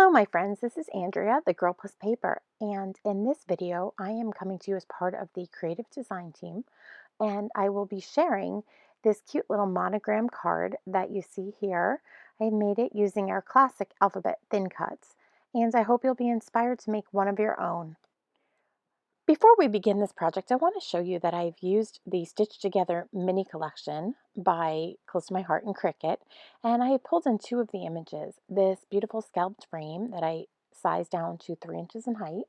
Hello my friends, this is Andrea, the Girl Plus Paper, and in this video I am coming to you as part of the creative design team, and I will be sharing this cute little monogram card that you see here. I made it using our classic alphabet thin cuts, and I hope you'll be inspired to make one of your own. Before we begin this project, I want to show you that I've used the Stitch Together mini collection by Close to My Heart and Cricut, and I pulled in two of the images, this beautiful scalped frame that I sized down to 3 inches in height,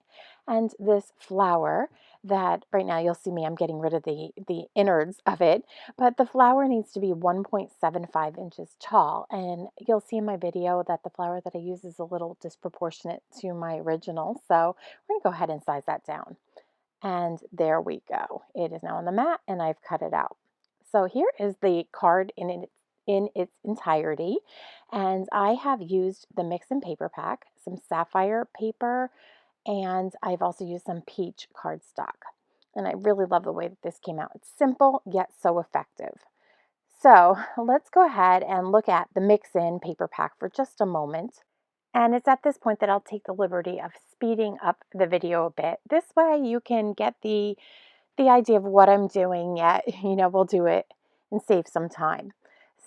and this flower that right now you'll see me, I'm getting rid of the innards of it, but the flower needs to be 1.75 inches tall, and you'll see in my video that the flower that I use is a little disproportionate to my original, so we're going to go ahead and size that down. And there we go. It is now on the mat and I've cut it out. So here is the card in its entirety. And I have used the Mix and Paper Pack, some Sapphire paper, and I've also used some peach cardstock. And I really love the way that this came out. It's simple yet so effective. So let's go ahead and look at the Mix In Paper Pack for just a moment. And it's at this point that I'll take the liberty of speeding up the video a bit. This way you can get the idea of what I'm doing, yet, we'll do it and save some time.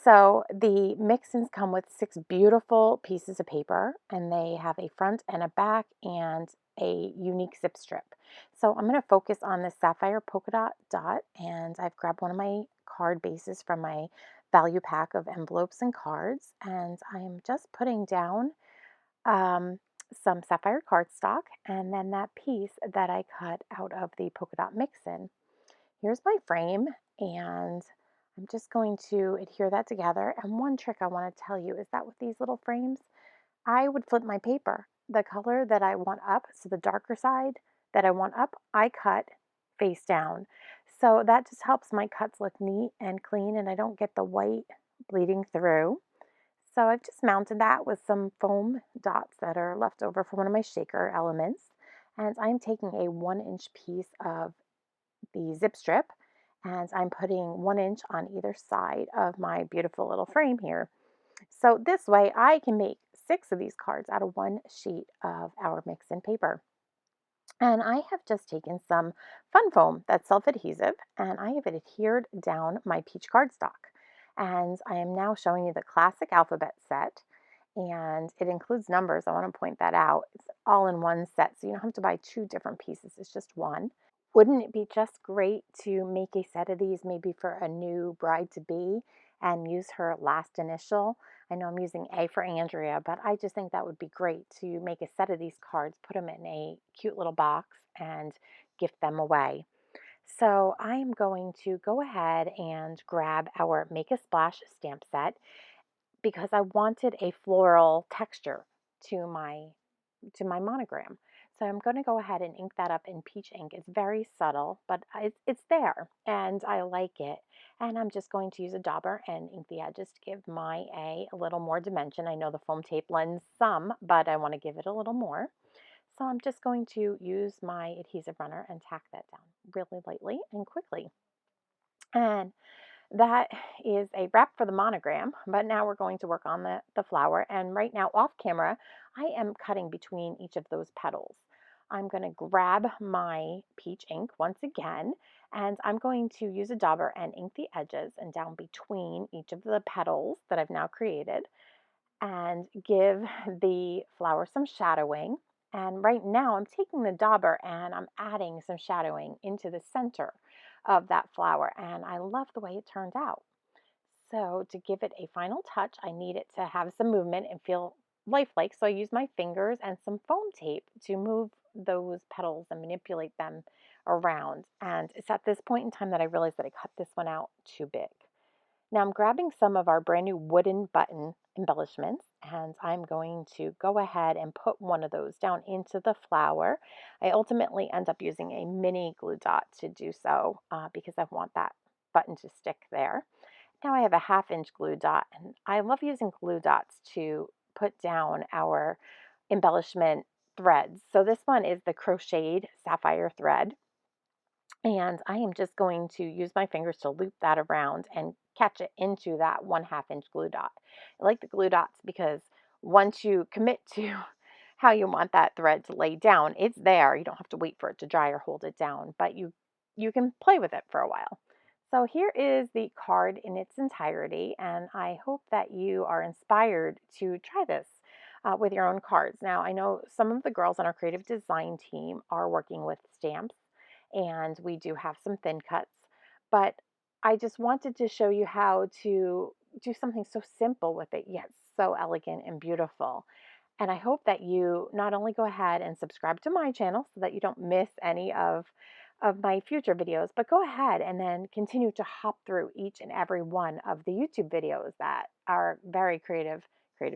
So the mix-ins come with 6 beautiful pieces of paper, and they have a front and a back and a unique zip strip. So I'm going to focus on the Sapphire polka dot, and I've grabbed one of my card bases from my value pack of envelopes and cards, and I'm just putting down some Sapphire cardstock, and then that piece that I cut out of the polka dot mix-in. Here's my frame, and I'm just going to adhere that together. And one trick I want to tell you is that with these little frames, I would flip my paper. The color that I want up, so the darker side that I want up, I cut face down. So that just helps my cuts look neat and clean, and I don't get the white bleeding through. So I've just mounted that with some foam dots that are left over from one of my shaker elements. And I'm taking a 1-inch piece of the zip strip, and I'm putting 1 inch on either side of my beautiful little frame here. So this way I can make 6 of these cards out of 1 sheet of our mix-in paper. And I have just taken some fun foam that's self-adhesive, and I have adhered down my peach cardstock. And I am now showing you the classic alphabet set, and it includes numbers. I want to point that out. It's all in one set, so you don't have to buy 2 different pieces. It's just one. Wouldn't it be just great to make a set of these maybe for a new bride-to-be and use her last initial? I know I'm using A for Andrea, but I just think that would be great to make a set of these cards, put them in a cute little box, and gift them away. So I'm going to go ahead and grab our Make a Splash stamp set because I wanted a floral texture to my monogram. So I'm going to go ahead and ink that up in peach ink. It's very subtle, but it's there and I like it. And I'm just going to use a dauber and ink the edges to give my A a little more dimension. I know the foam tape lends some, but I want to give it a little more. So I'm just going to use my adhesive runner and tack that down really lightly and quickly. And that is a wrap for the monogram, but now we're going to work on the flower. And right now off camera, I am cutting between each of those petals. I'm going to grab my peach ink once again, and I'm going to use a dauber and ink the edges and down between each of the petals that I've now created and give the flower some shadowing. And right now I'm taking the dauber and I'm adding some shadowing into the center of that flower, and I love the way it turned out. So to give it a final touch, I need it to have some movement and feel lifelike. So I use my fingers and some foam tape to move those petals and manipulate them around. And it's at this point in time that I realized that I cut this one out too big. Now I'm grabbing some of our brand new wooden button embellishments, and I'm going to go ahead and put one of those down into the flower. I ultimately end up using a mini glue dot to do so because I want that button to stick there. Now I have a 1/2 inch glue dot, and I love using glue dots to put down our embellishment threads. So this one is the crocheted sapphire thread. And I am just going to use my fingers to loop that around and catch it into that 1/2 inch glue dot. I like the glue dots because once you commit to how you want that thread to lay down. It's there. You don't have to wait for it to dry or hold it down, but you can play with it for a while. So here is the card in its entirety, and I hope that you are inspired to try this with your own cards. Now, I know some of the girls on our creative design team are working with stamps, and we do have some thin cuts, but I just wanted to show you how to do something so simple with it, yet so elegant and beautiful. And I hope that you not only go ahead and subscribe to my channel so that you don't miss any of my future videos, but go ahead and then continue to hop through each and every one of the YouTube videos that our very creative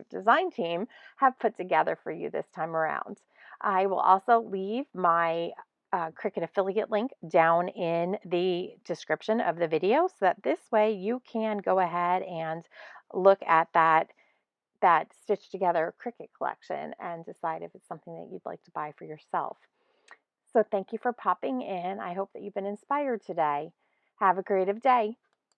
design team have put together for you this time around. I will also leave my Cricut affiliate link down in the description of the video so that this way you can go ahead and look at that stitched together Cricut collection and decide if it's something that you'd like to buy for yourself. So thank you for popping in. I hope that you've been inspired today. Have a creative day.